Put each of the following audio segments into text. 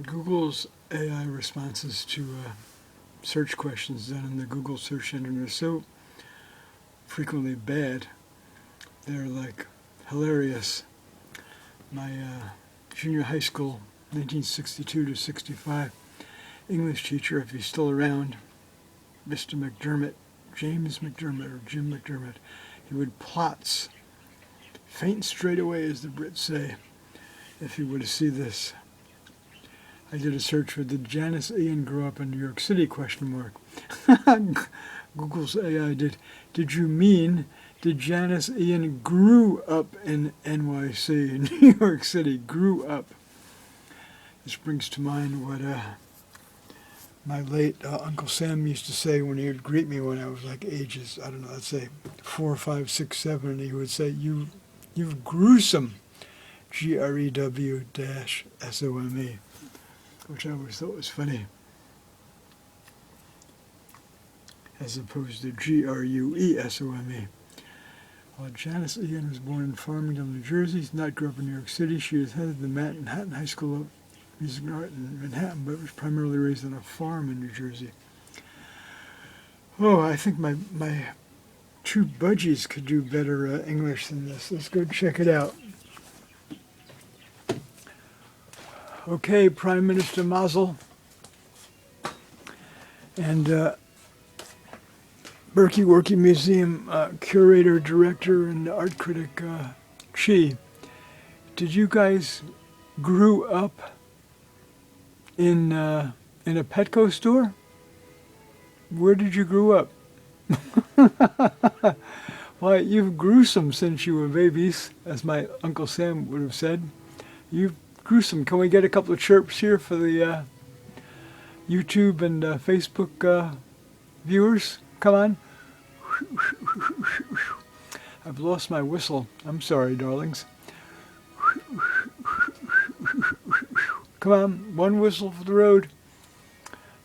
Google's AI responses to search questions done in the Google search engine are so frequently bad, they're like hilarious. My junior high school, 1962 to 65, English teacher, if he's still around, Mr. McDermott, James McDermott or Jim McDermott, he would plots, faint straight away as the Brits say, if you were to see this. I did a search for did Janice Ian grow up in New York City, ? Google's AI did you mean did Janice Ian grew up in NYC, in New York City, grew up? This brings to mind what my late Uncle Sam used to say when he would greet me when I was like ages, I don't know, let's say 4, 5, 6, 7, and he would say, you've gruesome, GREW-SOME, which I always thought was funny, as opposed to GRUESOME. Janice Ian was born in Farmingdale, New Jersey. She did not grow up in New York City. She attended the Manhattan High School of Music and Art in Manhattan, but was primarily raised on a farm in New Jersey. Oh, I think my two budgies could do better English than this. Let's go check it out. Okay, Prime Minister Mazel and Berkey Workey Museum curator, director, and art critic Chi. Did you guys grew up in a Petco store? Where did you grow up? Why, you've gruesome since you were babies, as my Uncle Sam would have said. You've gruesome. Can we get a couple of chirps here for the YouTube and Facebook viewers? Come on. I've lost my whistle. I'm sorry, darlings. Come on, one whistle for the road.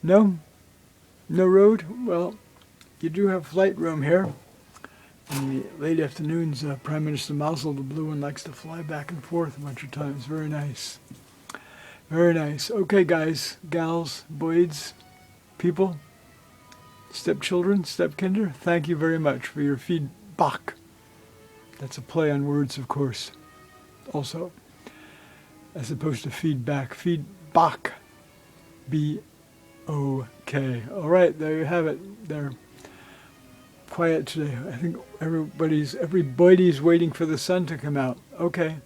No? No road? Well, you do have flight room here. In the late afternoons, Prime Minister Mazel, the blue one, likes to fly back and forth a bunch of times. Very nice. Very nice. Okay, guys, gals, boys, people, stepchildren, stepkinder, thank you very much for your feedBOK. That's a play on words, of course, also, as opposed to feedback. feedBOK. B-O-K. All right, there you have it. They're quiet today. I think everybody's waiting for the sun to come out. Okay.